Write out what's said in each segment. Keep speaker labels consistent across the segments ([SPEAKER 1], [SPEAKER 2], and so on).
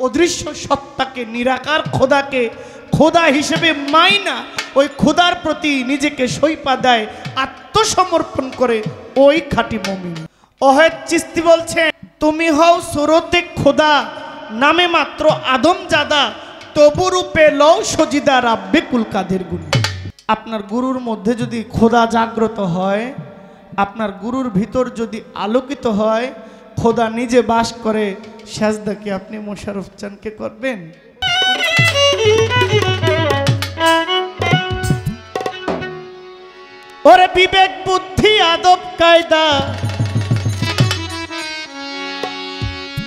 [SPEAKER 1] অদৃশ্য সত্তাকে, নিরাকার খোদাকে খোদা হিসেবে মাইনা ওই খোদার প্রতি নিজেকে সইপা দেয়, আত্মসমর্পণ করে ওই খাঁটি মুমিন। ওয়াহেদ চিশতি বলছেন, তুমি হও সুরতে খোদা, নামে মাত্র আদমজাদা, তবু রূপে লও সজিদা রাব্বে কুল কাদের গুণ। আপনার গুরুর মধ্যে যদি খোদা জাগ্রত হয়, আপনার গুরুর ভিতর যদি আলোকিত হয়, খোদা নিজে বাস করে, সাজদা কি আপনি মোশাররফ চানকে করবেন? ওরে বিবেক বুদ্ধি আদব কায়দা,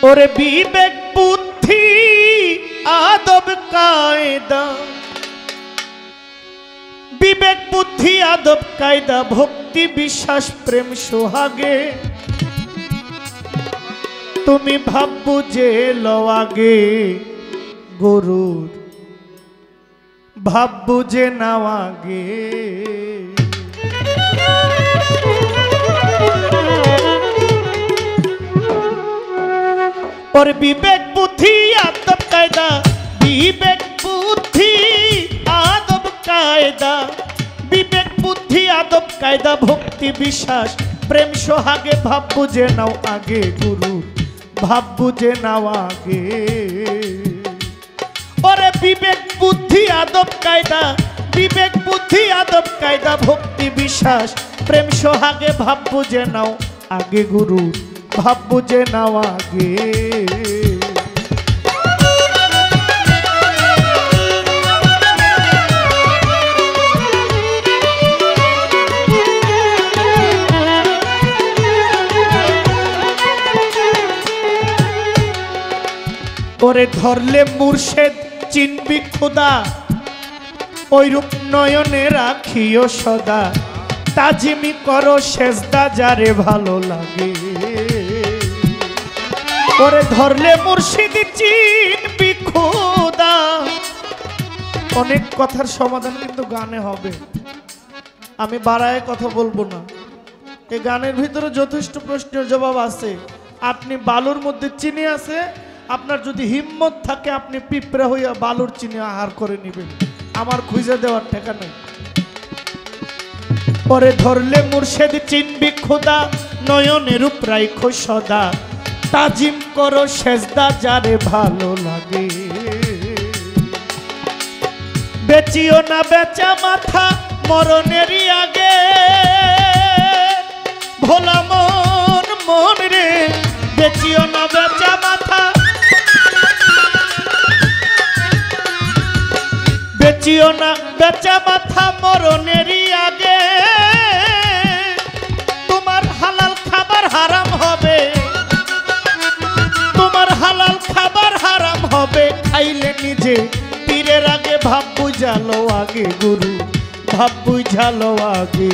[SPEAKER 1] ওরে বিবেক বুদ্ধি আদব কায়দা, বিবেক বুদ্ধি আদব কায়দা, ভক্তি বিশ্বাস প্রেম সোহাগে, তুমি ভাববো যে লওয়াগে গরুর, ভাববো যে নাওয়াগে। और विवेक बुद्धि आदब कायदा, विवेक बुद्धि आदब कायदा, विवेक बुद्धि आदब कायदा, भक्ति विश्वास प्रेम सोहागे, भाब्बू जे नाव आगे गुरु, भाब्बू जे नाव आगे। और विवेक बुद्धि आदब कायदा, विवेक बुद्धि आदब कायदा, भक्ति विश्वास प्रेम सोहागे, भाब्बू जे नाव आगे गुरु, भाब्बू जे नाव आगे। ওরে ধরলে মুর্শেদ চিনবি খোদা, ওই রূপ নয়নে রাখিও সদা, তাজিমি করো সেজদা যারে ভালো লাগে। ওরে ধরলে মুর্শিদ চিনবি খোদা। অনেক কথার সমাধান কিন্তু গানে হবে, আমি বাড়ায় কথা বলবো না। এই গানের ভিতরে যথেষ্ট প্রশ্নের জবাব আছে। আপনি বালুর মধ্যে চিনি আছে, আপনার যদি হিম্মত থাকে আপনি পিঁপড়া হইয়া বালুর চিনি আহার করে নেবেন, আমার খুঁজে দেওয়ার ঠেকা নেই। পরে ধরলে মুর্শেদ চিনবি খোদা, নয়নের রূপ রাইখো সদা, তাজিম করো সেজদা যারে ভালো লাগে। বেচিও না বেচা মাথা মরণেরই আগে, ভোলা মন মন রে, বেচিও না বেচা মাথা, বেচিও না বেচা মাথা মরণেরই আগে, তোমার হালাল খাবার হারাম হবে, তোমার হালাল খাবার হারাম হবে, খাইলে নিজে পীরের আগে, ভাব বুঝালো আগে গুরু, ভাব বুঝালো আগে।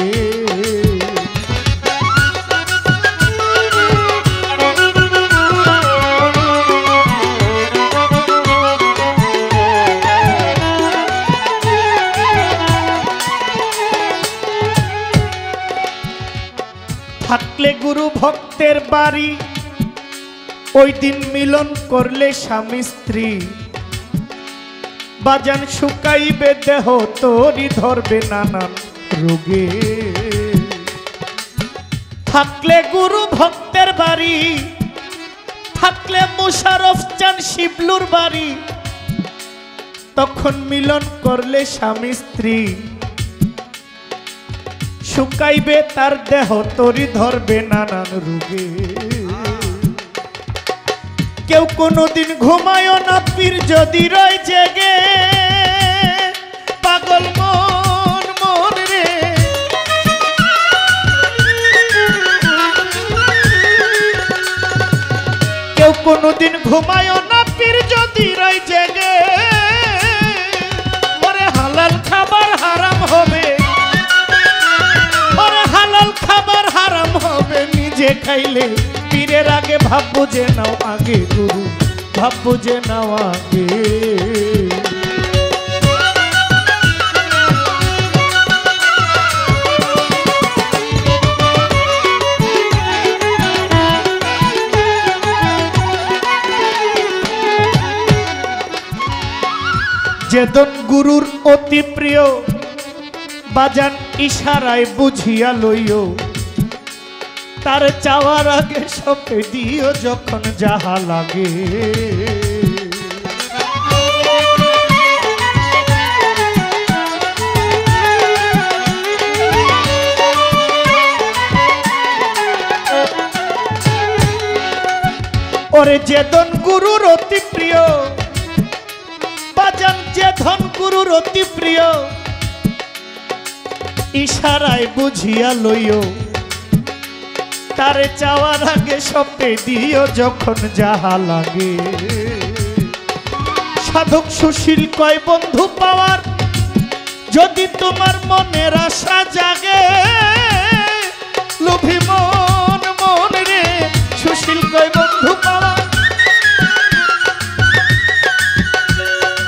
[SPEAKER 1] থাকলে গুরু ভক্তের বাড়ি, ওই দিন মিলন করলে স্বামী স্ত্রী, বাজান শুকাইবে দেহ তোরি, ধরবে নানান রোগে। থাকলে গুরু ভক্তের বাড়ি, থাকলে মোশাররফ চান শিবলুর বাড়ি, তখন মিলন করলে স্বামী স্ত্রী, শুকাইবে তার দেহ তোরি, ধরবে নানান রোগে। কেউ কোনোদিন ঘুমায় না পীর যদি রয় জেগে, পাগল মন মন রে। কেউ কোনোদিন ঘুমায় না পীর যদি রয় জেগে, ওরে হালাল খাবার হারাম হবে, ওরে হালাল খাবার হারাম হবে, নিজে খাইলে পীরের আগে, ভাববো যে নাও আগে গুরু, ভাববো যে নাও আগে। যেদন গুরুর অতি প্রিয় বাজান ইশারায় বুঝিয়া লইও তার চাওয়ার আগে সপে দিও যখন যাহা লাগে ওরে যেদন গুরুর অতি প্রিয় বাজান যেদন গুরুর অতি প্রিয় ইশারায় বুঝিয়া লইও তারে চাওয়ার আগে সপে দিও যখন যাহা লাগে সাধক সুশীল কয় বন্ধু পাওয়ার যদি তোমার মনের আশা জাগে লোভী মন মন রে সুশীল কয় বন্ধু পাওয়ার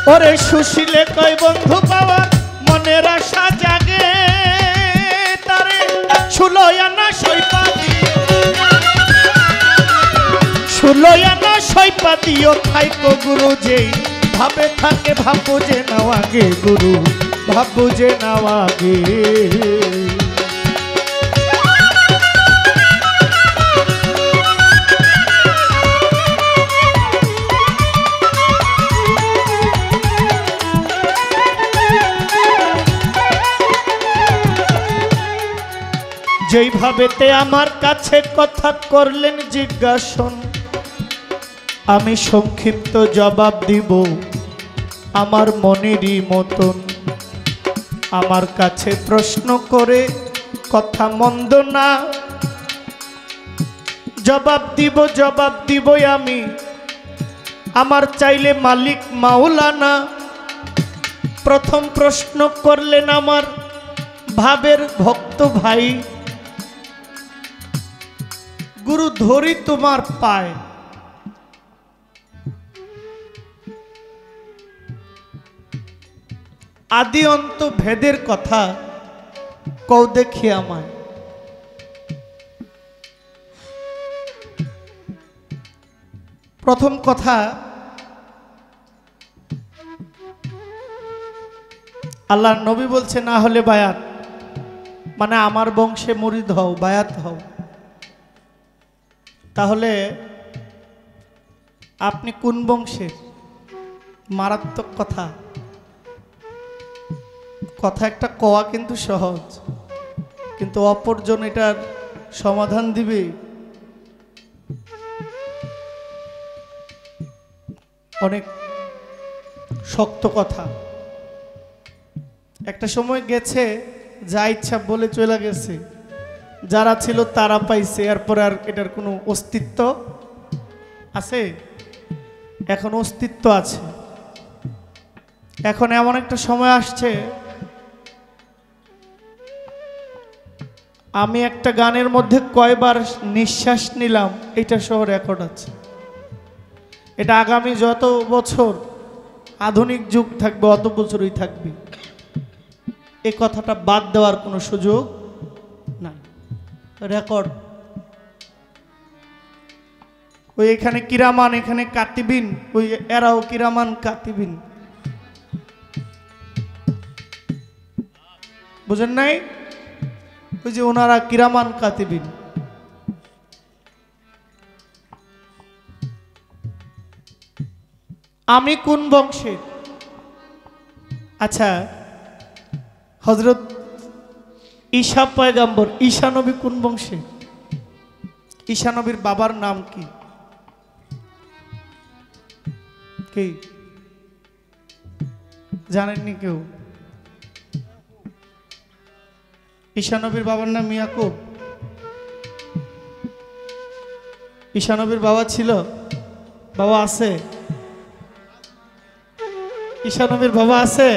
[SPEAKER 1] ওরে সুশীলে কয় বন্ধু পাওয়ার মনের আশা জাগে তারে সুলয়ানা সৈপা সুলয়ানা সৈপা দিও থাইকো গুরু যেই ভাবে থাকে ভাবো যে নাওয়াগে গুরু ভাবো যে নাওয়াগে যেইভাবেতে আমার কাছে কথা করলেন জিজ্ঞাসন আমি সংক্ষিপ্ত জবাব দিব আমার মনেরই মতন আমার কাছে প্রশ্ন করে কথা মন্দ না জবাব দিবই আমি আমার চাইলে মালিক মাওলানা প্রথম প্রশ্ন করলেন আমার ভাবের ভক্ত ভাই গুরু ধরি তোমার পায় আদি অন্ত ভেদের কথা কও দেখি আমায় প্রথম কথা আল্লাহর নবী বলছে না হলে বায়াত মানে আমার বংশে মুরিদ হও বায়াত হও তাহলে আপনি কোন বংশের মারাত্মক কথা কথা একটা কওয়া কিন্তু সহজ কিন্তু অপরজন এটার সমাধান দিবে অনেক শক্ত কথা একটা সময় গেছে যা ইচ্ছা বলে চলে গেছে যারা ছিল তারা পাইছে এরপর আর এটার কোনো অস্তিত্ব আছে এখন অস্তিত্ব আছে এখন এমন একটা সময় আসছে আমি একটা গানের মধ্যে কয়বার নিঃশ্বাস নিলাম এটা সহ রেকর্ড আছে এটা আগামী যত বছর আধুনিক যুগ থাকবে অত বছরই থাকবে এই কথাটা বাদ দেওয়ার কোনো সুযোগ নাই রেকর্ড ওই এখানে কিরামান এখানে কাতিবিন ওই এরাও কিরামান কাতিবিন বুঝেন নাই ওই যে ওনারা কিরামান কাতিবিন আমি কোন বংশের আচ্ছা হযরত ঈসা পয়গম্বর ঈসা নবী কোন বংশে ঈসা নবীর বাবার নাম কি কি জানেননি কেউ ঈসা নবীর বাবার নাম ইয়াকুব ঈসা নবীর বাবা ছিল বাবা আছে ঈসা নবীর বাবা আছে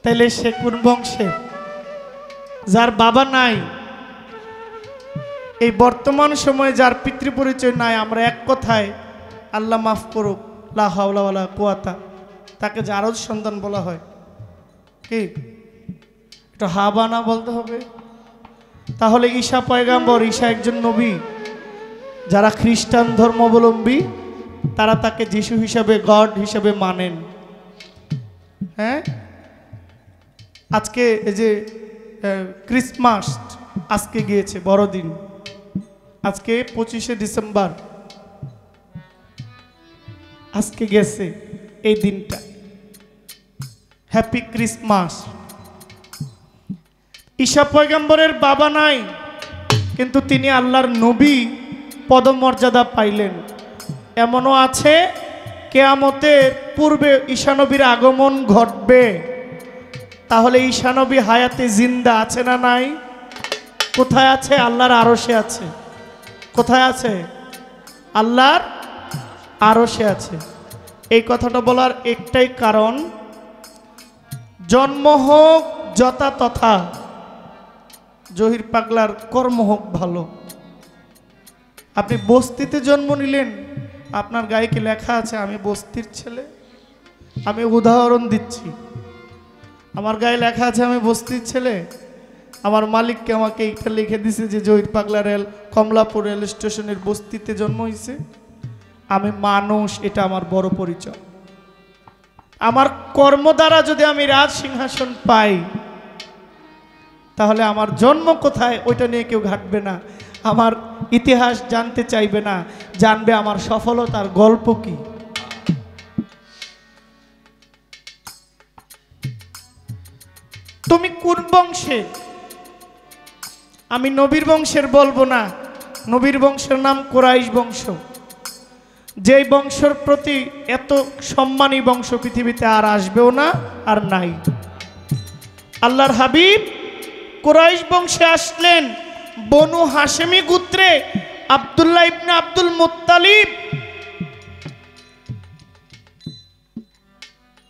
[SPEAKER 1] তাইলে সে কোন বংশে যার বাবা নাই এই বর্তমান সময়ে যার পিতৃ পরিচয় নাই আমরা এক কথায় আল্লাহ মাফ করুক লা হাওলা ওয়ালা কুওয়াতা তাকে জারজ সন্তান বলা হয় কি এটা হাবানা বলতে হবে তাহলে ঈসা পয়গম্বর ঈসা একজন নবী যারা খ্রিস্টান ধর্মাবলম্বী তারা তাকে যিশু হিসাবে গড হিসাবে মানেন হ্যাঁ, আজকে এই যে ক্রিসমাস আজকে গিয়েছে, বড়দিন আজকে 25শে ডিসেম্বর, আজকে গেছে এই দিনটা। Happy Christmas. ঈসা পয়গম্বরের বাবা নাই, কিন্তু তিনি আল্লাহর নবী পদমর্যাদা পাইলেন। এমনও আছে কিয়ামতের পূর্বে ঈসা নবীর আগমন ঘটবে। তাহলে ঈসা নবী হায়াতে জিন্দা আছে না নাই? কোথায় আছে? আল্লাহর আরশে আছে। কোথায় আছে? আল্লাহর আরশে আছে। এই কথাটা বলার একটাই কারণ, জন্ম হোক যথা তথা, জহির পাগলার কর্ম হোক ভালো। আপনি বস্তিতে জন্ম নিলেন, আপনার গায়ে কি লেখা আছে আমি বস্তির ছেলে? আমি উদাহরণ দিচ্ছি, আমার গায়ে লেখা আছে আমি বস্তির ছেলে। আমার মালিককে আমাকে এইটা লিখে দিছে যে জহির পাগলা রেল কমলাপুর রেল স্টেশনের বস্তিতে জন্ম হয়েছে। আমি মানুষ, এটা আমার বড় পরিচয়। আমার কর্ম দ্বারা যদি আমি রাজ সিংহাসন পাই, তাহলে আমার জন্ম কোথায় ওইটা নিয়ে কেউ ঘাটবে না, আমার ইতিহাস জানতে চাইবে না, জানবে আমার সফলতার গল্প কি। তুমি কোন বংশের? আমি নবীর বংশের বলবো না, নবীর বংশের নাম কুরাইশ বংশ। যেই বংশের প্রতি এত সম্মানী বংশ পৃথিবীতে আর আসবেও না, আর নাই। আল্লাহর হাবিব কুরাইশ বংশে আসলেন, বনু হাশেমি গোত্রে আব্দুল্লাহ ইবনে আব্দুল মুত্তালিব,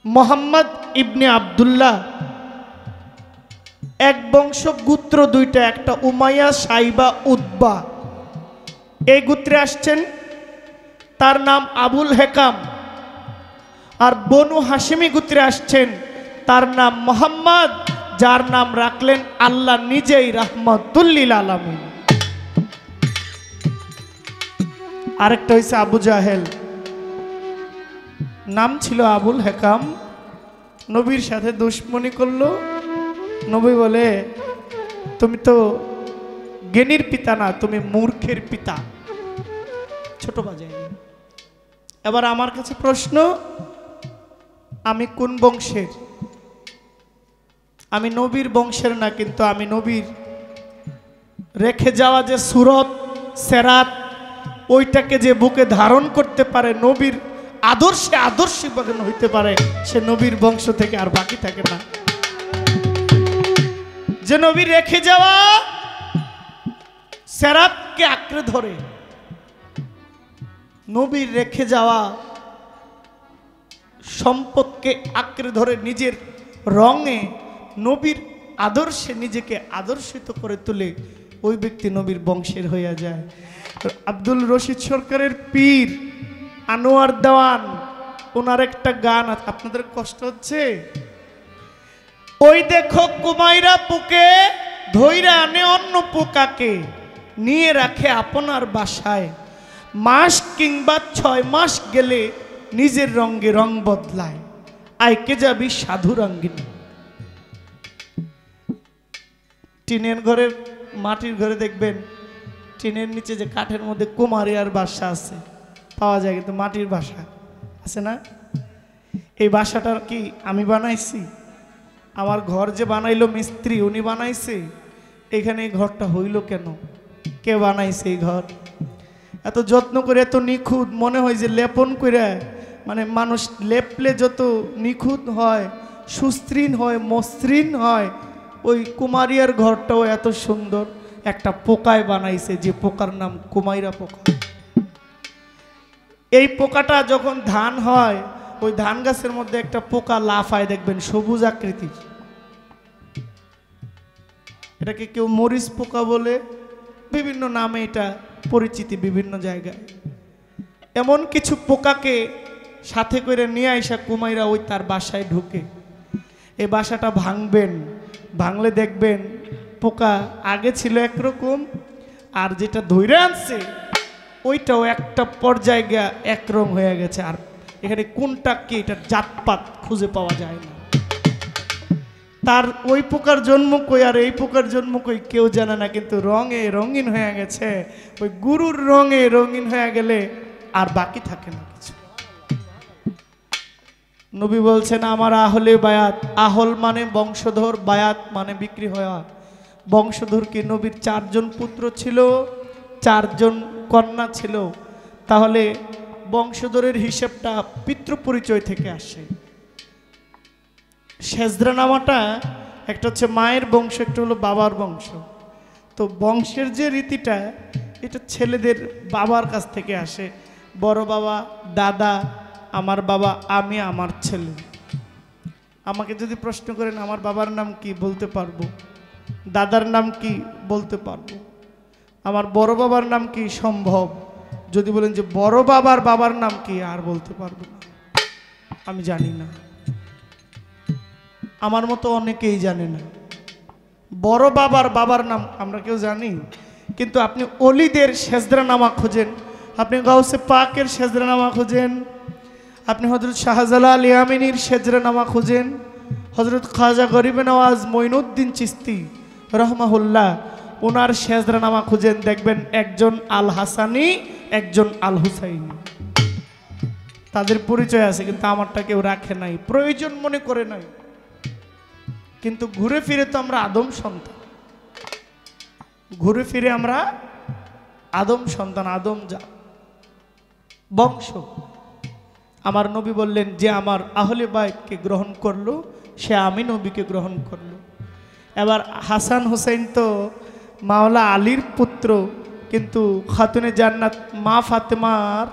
[SPEAKER 1] মোহাম্মদ ইবনে আব্দুল্লাহ, এক বংশ গোত্র দুইটা, একটা উমাইয়া, সাইবা, উতবা। এই গোত্রে আসছেন, তার নাম আবুল হেকাম। আর বনু হাশেমি গোত্রে আসছেন, তার নাম মোহাম্মদ, যার নাম রাখলেন আল্লাহ নিজেই রাহমাতুল্লিল আলামিন। আরেকটা হয়েছে আবু জাহেল, নাম ছিল আবুল হেকাম। নবীর সাথে দুশমনি করলো। নবী বলে, তুমি তো জ্ঞানীর পিতা না, তুমি মূর্খের পিতা। ছোট বাজায়। এবার আমার কাছে প্রশ্ন, আমি কোন বংশের? আমি নবীর বংশের না, কিন্তু আমি নবীর রেখে যাওয়া যে সুরত সেরাত, ওইটাকে যে বুকে ধারণ করতে পারে, নবীর আদর্শে আদর্শিক হইতে পারে, সে নবীর বংশ থেকে আর বাকি থাকে না। যে নবীর রেখে যাওয়া সেরাতকে আঁকড়ে ধরে, নবীর রেখে যাওয়া সম্পদকে আঁকড়ে ধরে, নিজের রঙে নবীর আদর্শে নিজেকে আদর্শিত করে তুলে, ওই ব্যক্তি নবীর বংশের হইয়া যায়। আব্দুল রশিদ সরকারের পীর আনোয়ার দেওয়ান, ওনার একটা গান, আপনাদের কষ্ট হচ্ছে? ওই দেখো কুমাইরা পোকে ধইরা আনে অন্য পোকাকে, নিয়ে রাখে আপনার বাসায়, মাস কিংবা 6 মাস গেলে নিজের রঙে রং বদলায়, আইকে যাবি সাধু রঙ্গিনী। টিনের ঘরের, মাটির ঘরে দেখবেন টিনের নিচে যে কাঠের মধ্যে কুমারিয়ার বাসা আছে, পাওয়া যায়, কিন্তু মাটির বাসা আছে না? এই বাসাটার কি আমি বানাইছি? আমার ঘর যে বানাইলো মিস্ত্রি, উনি বানাইছে। এখানে এই ঘরটা হইল কেন? কে বানাইছে এই ঘর? এত যত্ন করে, এত নিখুঁত, মনে হয় যে লেপন করে, মানে মানুষ লেপলে যত নিখুঁত হয়, সুস্ত্রীণ হয়, মসৃণ হয়, ওই কুমারিয়ার ঘরটাও এত সুন্দর। একটা পোকায় বানাইছে, যে পোকার নাম কুমাইরা পোকা। এই পোকাটা যখন ধান হয়, ওই ধান গাছের মধ্যে একটা পোকা লাফায়, দেখবেন সবুজ আকৃতির। এটাকে কেউ মরিচ পোকা বলে, বিভিন্ন নামে এটা পরিচিতি বিভিন্ন জায়গায়। এমন কিছু পোকাকে সাথে করে নিয়ে আইসা কুমাইরা ওই তার বাসায় ঢুকে। এই বাসাটা ভাঙবেন, ভাঙলে দেখবেন পোকা আগে ছিল একরকম, আর যেটা ধইরা আনছে ওইটাও একটা পর্যায়ে গিয়া একরকম হয়ে গেছে। আর এখানে কোনটা কি, এটা জাতপাত খুঁজে পাওয়া যায় না। তার ওই পোকার জন্ম কই আর এই পোকার জন্ম কই কেউ জানে না, কিন্তু রঙে রঙিন হয়ে গেছে। ওই গুরুর রঙে রঙিন হয়ে গেলে আর বাকি থাকে না কিছু। নবী বলছেন আমার আহলে বায়াত, আহল মানে বংশধর, বায়াত মানে বিক্রি হওয়া। বংশধর কি? নবীর 4 জন পুত্র ছিল, 4 জন কন্যা ছিল। তাহলে বংশধরের হিসেবটা পিতৃ পরিচয় থেকে আসে। সেজদা নামাটা একটা হচ্ছে মায়ের বংশ, একটা হলো বাবার বংশ। তো বংশের যে রীতিটা, এটা ছেলেদের বাবার কাছ থেকে আসে। বড় বাবা, দাদা, আমার বাবা, আমি, আমার ছেলে। আমাকে যদি প্রশ্ন করেন আমার বাবার নাম কি, বলতে পারবো। দাদার নাম কি, বলতে পারবো। আমার বড় বাবার নাম কি, সম্ভব। যদি বলেন যে বড় বাবার বাবার নাম কি, আর বলতে পারবো না, আমি জানি না। আমার মতো অনেকেই জানে না বড় বাবার বাবার নাম, আমরা কেউ জানি। কিন্তু আপনি অলিদের সেজদা নামা খোঁজেন, আপনি গাউসে পাকের সেজদা নামা খোঁজেন, আপনি হযরত শাহজালাল ইয়ামিনীর সেজদা নামা খোঁজেন, হযরত খাজা গরিবে নওয়াজ মঈনুদ্দিন চিশতি রহমাহুল্লাহ ওনার সেজদা নামা খুঁজেন, দেখবেন একজন আল হাসানি, একজন আল হুসাইনি। তাদের পরিচয় আছে, কিন্তু আমারটা কেউ রাখে নাই, প্রয়োজন মনে করে নাই। কিন্তু ঘুরে ফিরে তো আমরা আদম সন্তান, ঘুরে ফিরে আমরা আদম সন্তান, আদম যা বংশ। আমার নবী বললেন যে আমার আহলে বাইতকে গ্রহণ করলো, সে আমি নবীকে গ্রহণ করলো। এবার হাসান হুসাইন তো মাওলা আলীর পুত্র, কিন্তু খাতুনে জান্নাত মা ফাতেমার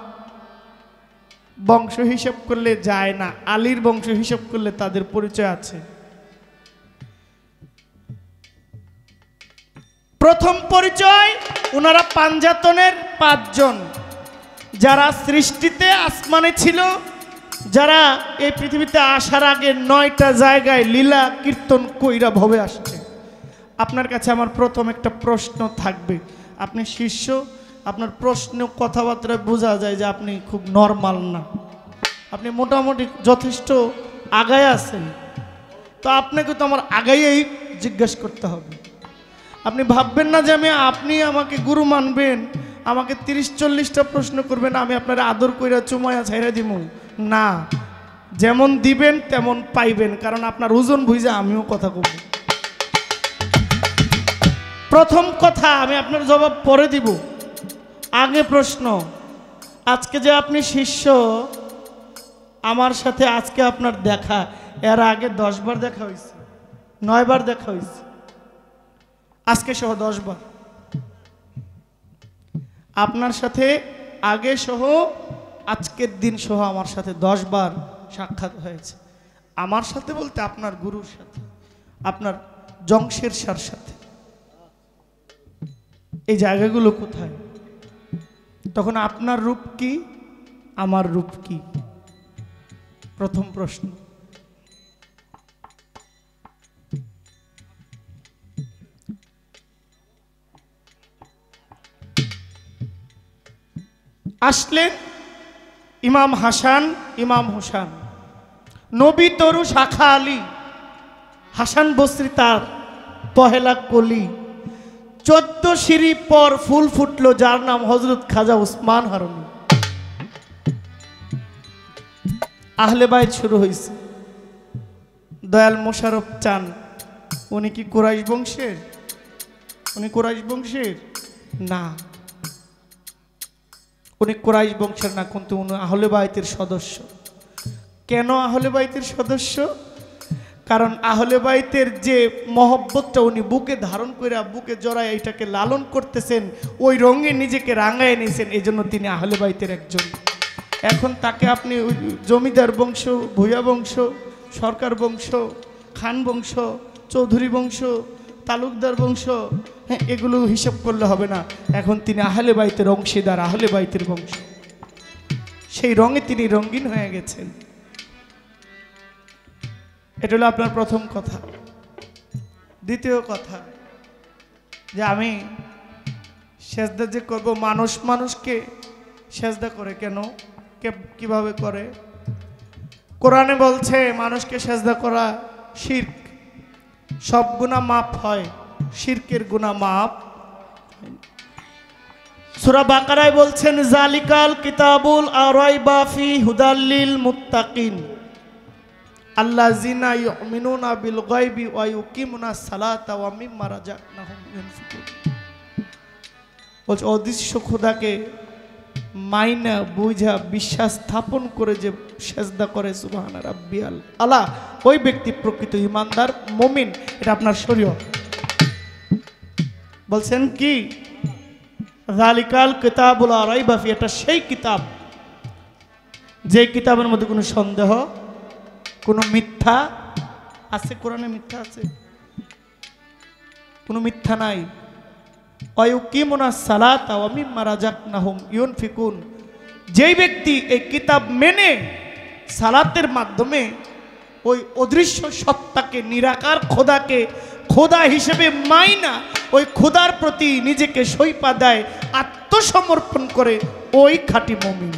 [SPEAKER 1] বংশ হিসাব করলে যায় না, আলীর বংশ হিসাব করলে তাদের পরিচয় আছে। প্রথম পরিচয়, ওনারা পাঞ্জাতনের 5 জন, যারা সৃষ্টিতে আসমানে ছিল, যারা এই পৃথিবীতে আসার আগে 9টা জায়গায় লীলা কীর্তন কইরা ভবে আসছে। আপনার কাছে আমার প্রথম একটা প্রশ্ন থাকবে, আপনি শিষ্য, আপনার প্রশ্ন কথাবার্তায় বোঝা যায় যে আপনি খুব নরমাল না, আপনি মোটামুটি যথেষ্ট আগায় আছেন। তো আপনাকে তো আমার আগাইয়েই জিজ্ঞেস করতে হবে। আপনি ভাববেন না যে আপনি আমাকে গুরু মানবেন, আমাকে 30-40টা প্রশ্ন করবেন, আমি আপনার আদর কইরা চুমায়া ছাইরা দিব না। যেমন দিবেন তেমন পাইবেন, কারণ আপনার ওজন বুঝে আমিও কথা কব। প্রথম কথা, আমি আপনার জবাব পরে দিব, আগে প্রশ্ন। আজকে যে আপনি শিষ্য, আমার সাথে আজকে আপনার দেখা, এর আগে 10 বার দেখা হয়েছে, 9 বার দেখা হয়েছে, আজকে সহ 10 বার। আপনার সাথে আগে সহ আজকের দিন সহ আমার সাথে 10 বার সাক্ষাৎ হয়েছে। আমার সাথে বলতে আপনার গুরুর সাথে, আপনার জংশের সার সাথে। এই জায়গাগুলো কোথায়? তখন আপনার রূপ কি, আমার রূপ কি? প্রথম প্রশ্ন। আসলেন ইমাম হাসান, ইমাম হুসান, নবী তরু শাখা আলী, হাসান বসরি তার পহেলা কলি। 14 সিঁড়ি পর ফুল ফুটলো, যার নাম হযরত খাজা উসমান হারুনি। আহলে বাইত শুরু হয়েছে। দয়াল মোশাররফ চান, উনি কি কুরাইশ বংশের? উনি কুরাইশ বংশের না, উনি কুরাইশ বংশের না, কিন্তু উনি আহলে বাইতের সদস্য। কেন আহলে বাইতের সদস্য? কারণ আহলে বাইতের যে মহব্বতটা উনি বুকে ধারণ করে, বুকে জড়ায় এটাকে লালন করতেছেন, ওই রঙে নিজেকে রাঙায় নিয়েছেন, এই জন্য তিনি আহলে বাইতের একজন। এখন তাকে আপনি জমিদার বংশ, ভূয়া বংশ, সরকার বংশ, খান বংশ, চৌধুরী বংশ, তালুকদার বংশ, হ্যাঁ, এগুলো হিসাব করলে হবে না। এখন তিনি আহলে বাইতের অংশীদার, আহলে বাইতের বংশ, সেই রঙে তিনি রঙিন হয়ে গেছেন। এটা হলো আপনার প্রথম কথা। দ্বিতীয় কথা, যে আমি সেজদা যে করব, মানুষ মানুষকে সেজদা করে কেন, কিভাবে করে? কোরআনে বলছে মানুষকে সেজদা করা শিরক, সব গুনাহ মাফ হয়, শিরকের গুনাহ মাফ। সূরা বাকারায় বলছেন জালিকাল কিতাবুল লা রাইবা ফি হুদাল লিল মুত্তাকিন আল্লাযিনা ইউমিনুনা বিল গায়বি ওয়া ইউকিমুনাস সালাতা ওয়া মিম্মা রাযাকনাহুম ইউনফিকুন। বলছে অদৃশ্য খোদাকে মাইনা বুঝা বিশ্বাস স্থাপন করে যে সেজদা করে সুবহান রাব্বিয়াল আলা, ওই ব্যক্তি প্রকৃত ঈমানদার মুমিন। এটা আপনার শরীয়ত। বলছেন কি যালিকাল কিতাবুল লা রাইবা ফি, এটা সেই কিতাব যে কিতাবের মধ্যে কোনো সন্দেহ, কোনো মিথ্যা আছে? কোরআনে মিথ্যা আছে? কোনো মিথ্যা নাই। ওয়ায়ুকিমুনাস সালাতা ওয়া মিম্মা রাযাকনাহুম ইউনফিকুন, যেই ব্যক্তি এই কিতাব মেনে সালাতের মাধ্যমে ওই অদৃশ্য সত্তাকে, নিরাকার খোদাকে খোদা হিসেবে মাইনা ওই খোদার প্রতি নিজেকে সইপা দেয়, আত্মসমর্পণ করে, ওই খাঁটি মুমিন।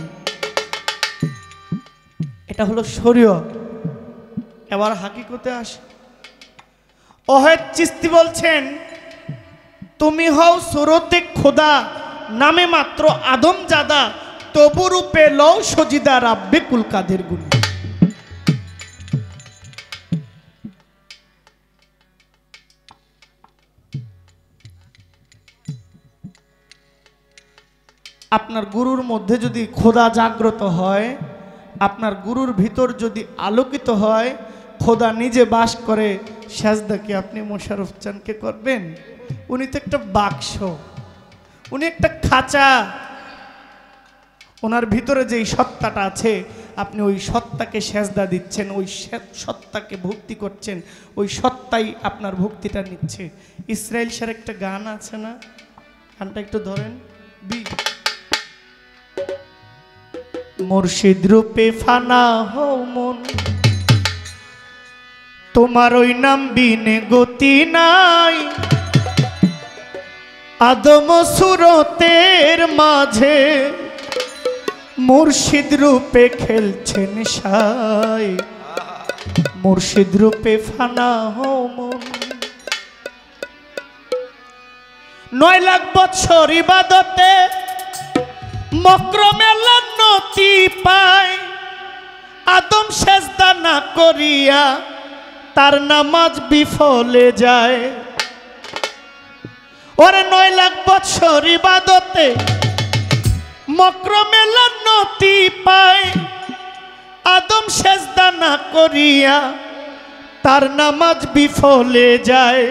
[SPEAKER 1] এটা হলো শরীয়ত। এবার হাকিকতে আসে। ওয়াহেদ চিশতি বলছেন তুমি হও সুরতে খোদা, নামে মাত্র আদম জাদা, তবু রূপে লও সজিদা রাব্বে কুল কাদের গুণ। আপনার গুরুর মধ্যে যদি খোদা জাগ্রত হয়, আপনার গুরুর ভিতর যদি আলোকিত হয়, খোদা নিজে বাস করে, সেজদা কি আপনি মোশাররফ চানকে করবেন? উনি তো একটা বাক্স, উনি একটা খাঁচা। ওনার ভিতরে যেই সত্তাটা আছে, আপনি ওই সত্তাকে সেজদা দিচ্ছেন, ওই সত্তাকে ভক্তি করছেন, ওই সত্তাই আপনার ভক্তিটা নিচ্ছে। ইসরাইল স্যার একটা গান আছে না, গানটা একটু ধরেন। মুর্শিদ রূপে ফানা হও মন, তোমার ওই নাম বিনে গতি নাই, আদম সুরতের মাঝে মুর্শিদ রূপে খেলছেন সাই, মুর্শিদ রূপে ফানা হও মন। 9 লাখ বছর ইবাদতে মক্রমে লান্নতি পায়, আদম সেজদা না করিয়া তার নামাজ বিফলে যায়। ওরে 9 লাখ বছর ইবাদতে মক্রমে লান্নতি পায়, আদম সেজদা না করিয়া তার নামাজ বিফলে যায়।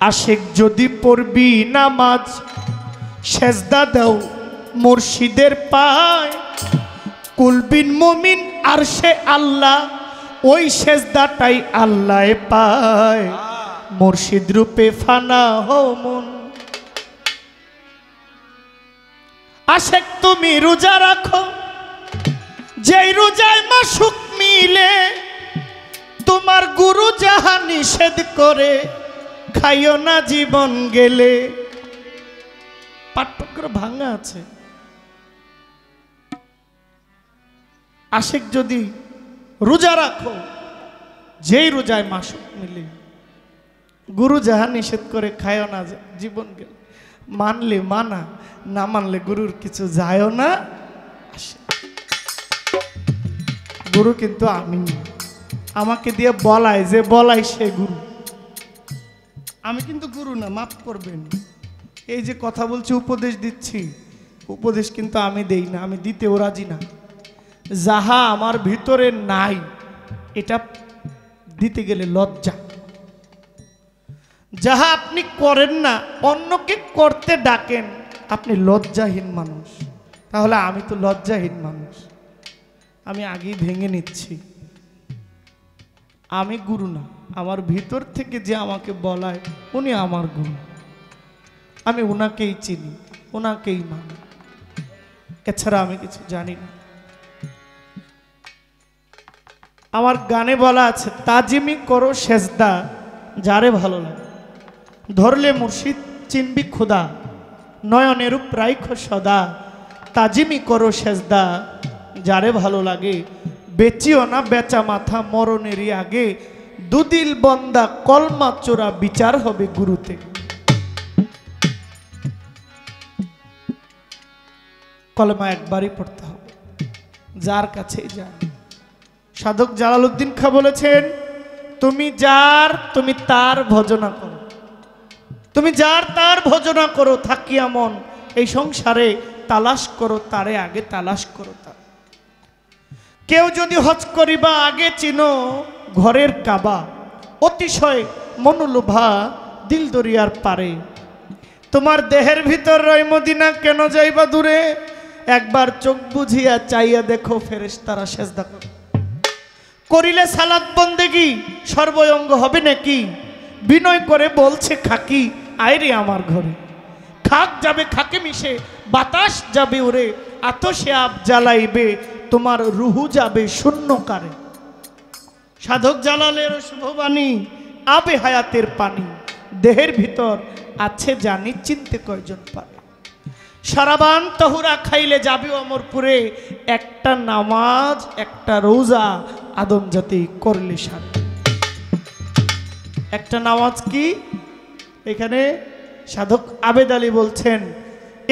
[SPEAKER 1] আশিক যদি পড়বি নামাজ, সেজদা দাও মুর্শিদের পায়, কুলবিন মুমিন আরশে আল্লাহ, ওই সেজদাটাই আল্লাহ পায়, মুর্শিদ রূপে ফানা হও মন। আশিক তুমি রোজা রাখো, যেই রোজায় মাসুক মিলে, তোমার গুরু যাহা নিষেধ করে, খাইও না জীবন গেলে। পাঠ্যক্র ভাঙা আছে। আশিক যদি রোজা রাখো, যেই রোজায় মাসুক মিলে, গুরু যাহা নিষেধ করে, খায়ও না জীবন গেলে। মানলে মানা, না মানলে গুরুর কিছু যায়ও না আসে। গুরু কিন্তু আমি, আমাকে দিয়ে বলায়, যে বলায় সে গুরু। আমি কিন্তু গুরু না, মাফ করবেন। এই যে কথা বলছি, উপদেশ দিচ্ছি, উপদেশ কিন্তু আমি দেই না, আমি দিতেও রাজি না। যাহা আমার ভিতরে নাই, এটা দিতে গেলে লজ্জা। যাহা আপনি করেন না, অন্যকে করতে ডাকেন, আপনি লজ্জাহীন মানুষ। তাহলে আমি তো লজ্জাহীন মানুষ, আমি আগেই ভেঙে নিচ্ছি। আমি গুরু না, আমার ভিতর থেকে যে আমাকে বলায়, উনি আমার গুরু। আমি ওনাকেই চিনি, ওনাকেই মানি, এছাড়া আমি কিছু জানি না। আমার গানে বলা আছে, তাজিমি করো সেজদা যারে ভালো লাগে, ধরলে মুর্শিদ চিনবি খোদা, নয়নের প্রাইখ সদা, তাজিমি করো সেজদা যারে ভালো লাগে, বেচিও না বেচা মাথা মরণেরই আগে, দুদিল বন্দা কলমা চোরা বিচার হবে গুরুতে। কলমা একবারই পড়তে হবে, যার কাছেই যান। সাধক জালালউদ্দিন খাঁ বলেছেন, তুমি যার তুমি তার ভজনা করো, তুমি যার তার ভজনা করো, থাকিয়া মন এই সংসারে তালাশ করো তারে, আগে তালাশ করো তার। কেউ যদি হজ করিবা আগে চিনো ঘরের কাবা, অতিশয় মনোলোভা দিল দরিয়ার পারে। তোমার দেহের ভিতর রয় মদিনা, কেন যাইবা দূরে? একবার চোখ বুঝিয়া চাইয়া দেখো ফেরেশতারা সেজদা করে। করিলে সালাত বন্দেগি সর্বঙ্গ হবে নাকি? বিনয় করে বলছে খাকি, আইরে আমার ঘরে। খাক যাবে খাকে মিশে, বাতাস যাবে ওরে, আতশে আপ জ্বালাইবে, তোমার রুহু যাবে শূন্যকারে। সাধক জালালের শুভবাণী, আবে হায়াতের পানি, দেহের ভিতর আছে জানি চিনতে কয়জন পারে। সারাবান তহুরা খাইলে যাবে অমরপুরে, একটা নামাজ একটা রোজা আদম জাতি করলে সারে। একটা নামাজ কি? এখানে সাধক আবেদ আলী বলছেন,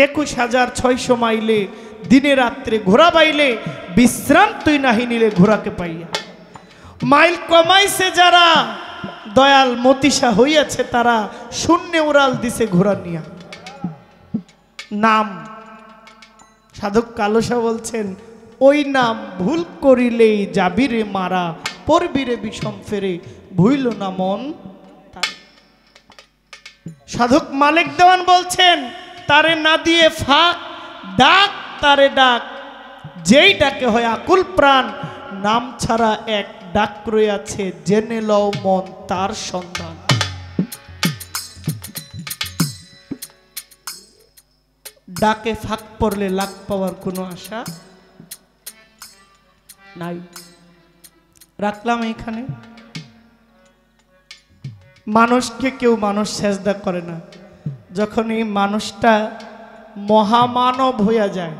[SPEAKER 1] 21,600 মাইলে দিনে রাত্রে ঘোড়া বাইলে, বিশ্রাম তুই নাহি নিলে ঘোড়াকে পাইয়া। মাইল কমাইছে যারা, দয়াল মতিসা হইয়াছে তারা, শূন্যে উড়াল দিছে ঘোড়া নিয়া। নাম সাধক কালসা বলছেন, ওই নাম ভুল করিলেই যাবিরে মারা, পড়বিরে বিষম ফেরে, ভুইল না মন। সাধক মালিক দেওয়ান বলছেন, তারে না দিয়ে ফাঁক, ডাক তারে ডাক, যেই ডাকে হয় আকুল প্রাণ, নাম ছাড়া এক ডাক রয়েছে, জেনে লও মন তার সন্ধান। ডাকে ফাঁক পড়লে লাখ পাওয়ার কোনো আশা নাই। রাখলাম এখানে। মানুষকে কেউ মানুষ সেজদা করে না, যখন এই মানুষটা মহামানব হইয়া যায়,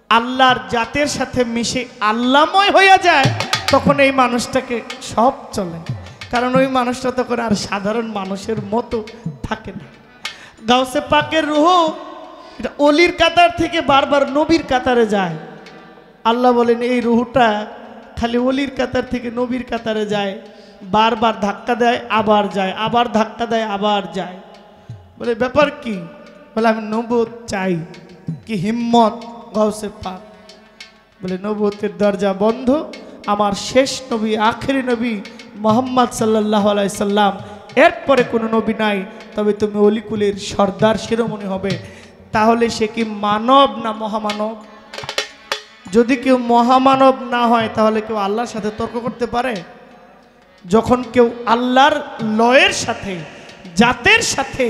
[SPEAKER 1] আল্লাহর জাতের সাথে মিশে আল্লাহময় হইয়া যায়, তখন এই মানুষটাকে সব চলে। কারণ ওই মানুষটা তখন আর সাধারণ মানুষের মতো থাকে না। গাউসে পাকের রূহ এটা অলির কাতার থেকে বারবার নবীর কাতারে যায়। আল্লাহ বলেন, এই রূহটা খালি অলির কাতার থেকে নবীর কাতারে যায়, বারবার ধাক্কা দেয় আবার যায়, আবার ধাক্কা দেয় আবার যায়। বলে ব্যাপার কি? বলে আমি নবুয়ত চাই। কি হিম্মত গাউসে পাক! বলে নবুয়তের দরজা বন্ধ, আমার শেষ নবী আখেরি নবী মুহাম্মদ সাল্লাল্লাহু আলাইহি সাল্লাম, এরপরে কোনো নবী নাই। তবে তুমি অলিকুলের সর্দার শিরোমণি হবে। তাহলে সে কি মানব না মহামানব? যদি কেউ মহামানব না হয়, তাহলে কেউ আল্লাহর সাথে তর্ক করতে পারে? যখন কেউ আল্লাহর লয়ের সাথে, জাতের সাথে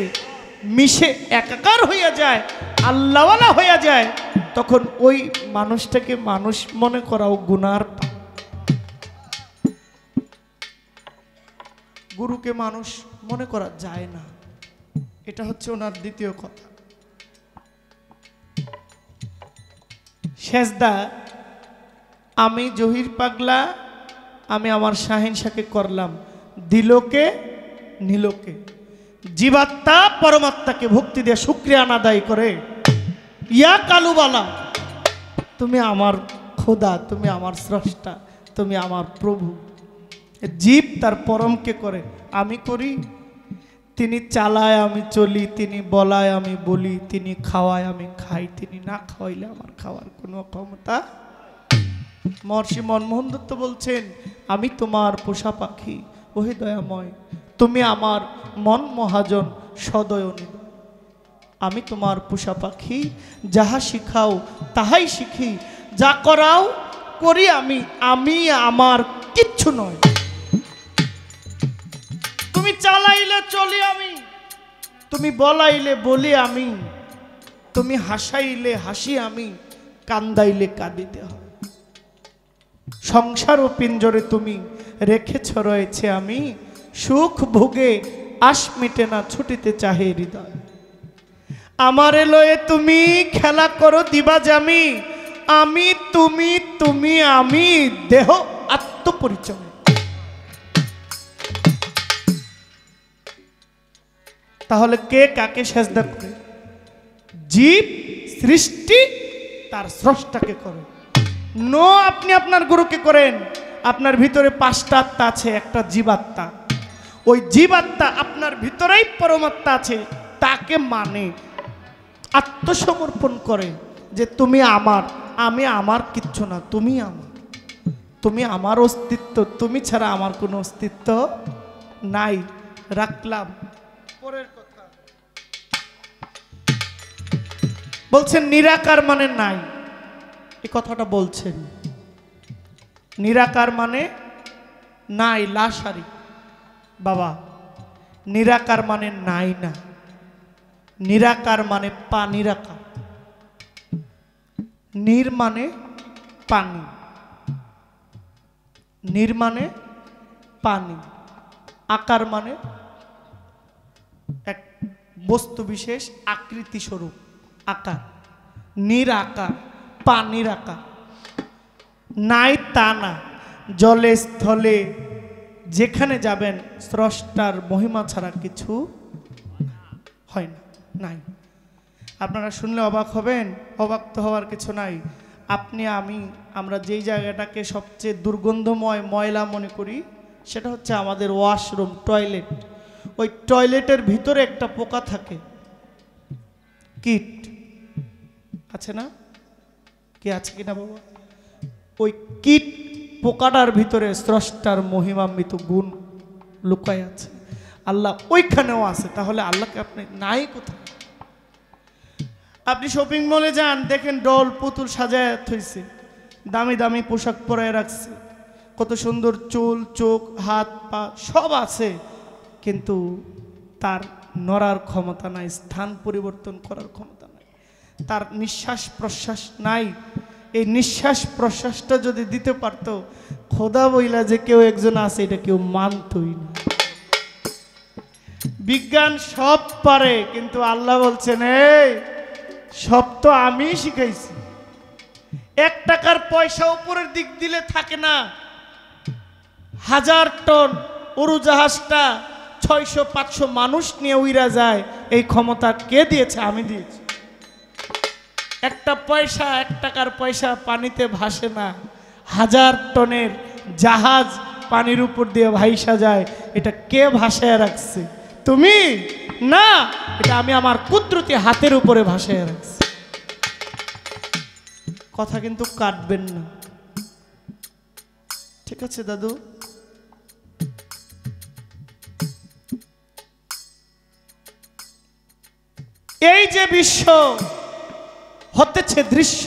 [SPEAKER 1] মিশে একাকার হইয়া যায়, আল্লাহওয়ালা হইয়া যায়, তখন ওই মানুষটাকে মানুষ মনে করাও গুনার। গুরুকে মানুষ মনে করা যায় না, এটা হচ্ছে ওনার দ্বিতীয় কথা। সেজদা আমি জহির পাগলা, আমি আমার শাহিনশাকে করলাম, দিলকে নীলকে। জীবাত্মা পরমাত্মাকে ভক্তি দিয়ে শুকরিয়া আদায় করে, ইয়া কালুবালা, তুমি আমার খোদা, তুমি আমার স্রষ্টা, তুমি আমার প্রভু। জীব তার পরমকে করে, আমি করি। তিনি চালায় আমি চলি, তিনি বলায় আমি বলি, তিনি খাওয়ায় আমি খাই, তিনি না খাওয়াইলে আমার খাওয়ার কোনো ক্ষমতা। মহর্ষি মনমোহন দত্ত বলছেন, আমি তোমার পোষা পাখি ওহে দয়াময়, তুমি আমার মন মহাজন সদয়নী। আমি তোমার পোষা পাখি, যাহা শিখাও তাহাই শিখি, যা করাও করি আমি, আমি আমার কিচ্ছু নয়। তুমি চালাইলে চলি আমি, তুমি বলাইলে বলি আমি, তুমি হাসাইলে হাসি আমি, কান্দাইলে কাঁদিতে হয়। সংসার ও পিঞ্জরে তুমি রেখেছ রয়েছে আমি, সুখ ভোগে আশ মিটে না ছুটিতে চাহে হৃদয়। আমার লয়ে তুমি খেলা করো দিবা জামি, আমি তুমি, তুমি আমি, দেহ আত্মপরিচয়। তাহলে কে কাকে সেজদা করে? জীব সৃষ্টি তার স্রষ্টাকে করে। নো, আপনি আপনার গুরুকে করেন। আপনার ভিতরে 5টা আত্মা আছে, একটা জীবাত্মা। ওই জীবাত্মা আপনার ভিতরেই পরমাত্মা আছে, তাকে মানে আত্মসমর্পণ করে যে তুমি আমার, আমি আমার কিচ্ছু না, তুমি আমার, তুমি আমার অস্তিত্ব, তুমি ছাড়া আমার কোনো অস্তিত্ব নাই। রাখলাম। পরের কথা বলছেন নিরাকার মানে নাই, এই কথাটা বলছেন। নিরাকার মানে নাই, লাশারি। বাবা, নিরাকার মানে নাই না, নিরাকার মানে পানি রাখা। নির মানে পানি, নির মানে পানি, আকার মানে এক বস্তু বিশেষ আকৃতি স্বরূপ আকার। নির আকার, পানির আকার। নাই তা না, জলে স্থলে যেখানে যাবেন স্রষ্টার মহিমা ছাড়া কিছু হয় না, নাই। আপনারা শুনলে অবাক হবেন, অবাক তো হওয়ার কিছু নাই। আপনি আমরা যেই জায়গাটাকে সবচেয়ে দুর্গন্ধময় ময়লা মনে করি সেটা হচ্ছে আমাদের ওয়াশরুম, টয়লেট। ওই টয়লেটের ভিতরে একটা পোকা থাকে, কীট আছে না? কি আছে কিনা বাবা? ওই কীট পোকাটার ভিতরে স্রষ্টার মহিমান্বিত গুণ লুকায় আছে। আল্লাহ ওইখানেও আছে। তাহলে আল্লাহকে আপনি নাই কোথায়? আপনি শপিং মলে যান, দেখেন ডল পুতুল সাজায় থইছে, দামি দামি পোশাক পরায় রাখছে, কত সুন্দর চুল, চোখ, হাত, পা সব আছে, কিন্তু তার নড়ার ক্ষমতা নাই, স্থান পরিবর্তন করার ক্ষমতা নাই, তার নিঃশ্বাস প্রশ্বাস নাই। এই নিঃশ্বাস প্রশ্বাসটা যদি দিতে পারত, খোদা বইলা যে কেউ একজন আছে এটা কেউ মানতই না। বিজ্ঞান সব পারে, কিন্তু আল্লাহ বলছেন এই সব তো আমি শিখাইছি। 1 টাকার পয়সা উপরের দিক দিলে থাকে না, 1000 টন উড়োজাহাজটা 600-500 মানুষ নিয়ে উইরা যায়। এই ক্ষমতা কে দিয়েছে? আমি দিয়েছি। 1 টাকার পয়সা পানিতে ভাসে না, 1000 টনের জাহাজ পানির উপর দিয়ে ভাইসা যায়। এটা কে ভাসায় রাখছে? তুমি না, এটা আমি আমার কুদরতি হাতের উপরে ভাসায় রাখছি। কথা কিন্তু কাটবেন না, ঠিক আছে দাদু? এই যে বিশ্ব হতেছে দৃশ্য,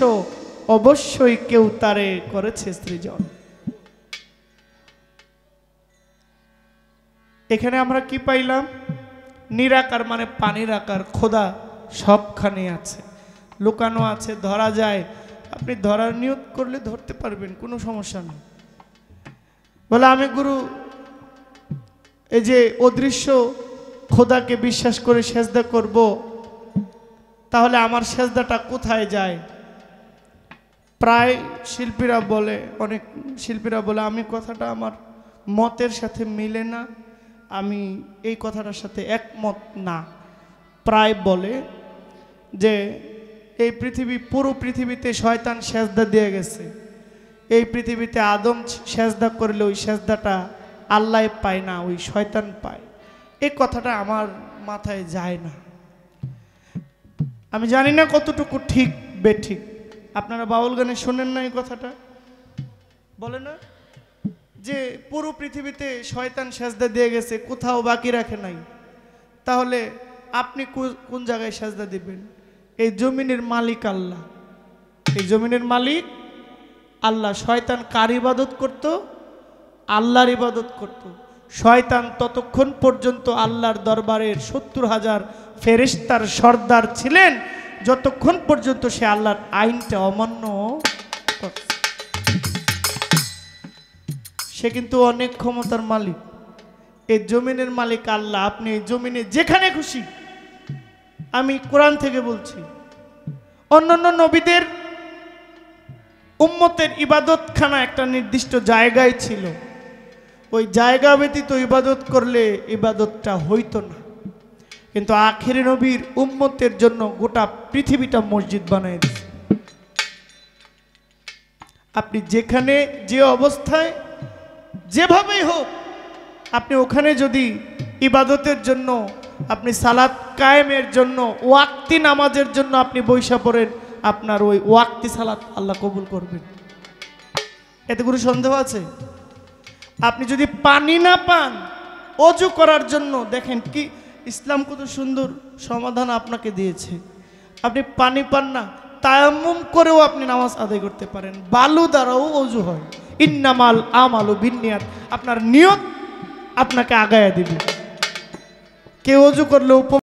[SPEAKER 1] অবশ্যই কেউ তারে করেছে সৃজন। এখানে আমরা কি পাইলাম? নিরাকার মানে পানির আকার। খোদা সবখানে আছে, লুকানো আছে, ধরা যায়। আপনি ধরার নিয়ত করলে ধরতে পারবেন, কোনো সমস্যা নেই। বলে আমি গুরু এই যে অদৃশ্য খোদাকে বিশ্বাস করে সেজদা করব, তাহলে আমার সেজদাটা কোথায় যায়? প্রায় শিল্পীরা বলে, অনেক শিল্পীরা বলে আমি কথাটা আমার মতের সাথে মিলে না, আমি এই কথাটার সাথে একমত না। প্রায় বলে যে এই পৃথিবী, পুরো পৃথিবীতে শয়তান সেজদা দিয়ে গেছে। এই পৃথিবীতে আদম সেজদা করলে ওই সেজদাটা আল্লাহ পায় না, ওই শয়তান পায়। এই কথাটা আমার মাথায় যায় না। আমি জানি না কতটুকু ঠিক বেঠিক। আপনারা বাউল গানে শোনেন না এই কথাটা? বলে না যে পুরো পৃথিবীতে শয়তান সেজদা দিয়ে গেছে, কোথাও বাকি রাখে নাই। তাহলে আপনি কোন জায়গায় সেজদা দিবেন? এই জমিনের মালিক আল্লাহ, এই জমিনের মালিক আল্লাহ। শয়তান কার ইবাদত করত? আল্লাহর ইবাদত করত। শয়তান ততক্ষণ পর্যন্ত আল্লাহর দরবারের 70,000 ফেরেশতার সর্দার ছিলেন, যতক্ষণ পর্যন্ত সে আল্লাহর আইনটা অমান্য করছে। সে কিন্তু অনেক ক্ষমতার মালিক। এই জমিনের মালিক আল্লাহ। আপনি এই জমিনে যেখানে খুশি, আমি কোরআন থেকে বলছি, অন্যান্য নবীদের উম্মতের ইবাদতখানা একটা নির্দিষ্ট জায়গায় ছিল। ওই জায়গা ব্যতীত ইবাদত করলে ইবাদতটা হইতো না। কিন্তু আখিরি নবীর উম্মতের জন্য গোটা পৃথিবীটা মসজিদ বানায় দিয়েছে। আপনি যেখানে যে অবস্থায় যেভাবেই হোক, আপনি ওখানে যদি ইবাদতের জন্য, আপনি সালাত কায়েমের জন্য, ওয়াক্তি নামাজের জন্য আপনি বৈশা পড়েন, আপনার ওই ওয়াক্তি সালাত আল্লাহ কবুল করবেন, এতে কোনো সন্দেহ আছে? আপনি যদি পানি না পান অজু করার জন্য, দেখেন কি ইসলাম কত সুন্দর সমাধান আপনাকে দিয়েছে। আপনি পানি পান না, তায়াম্মুম করেও আপনি নামাজ আদায় করতে পারেন, বালু দ্বারাও অজু হয়। ইন্নামাল আমালু বিন্নিয়াত, আপনার নিয়ত আপনাকে আগায়া দিবে। কেউ অজু করলেও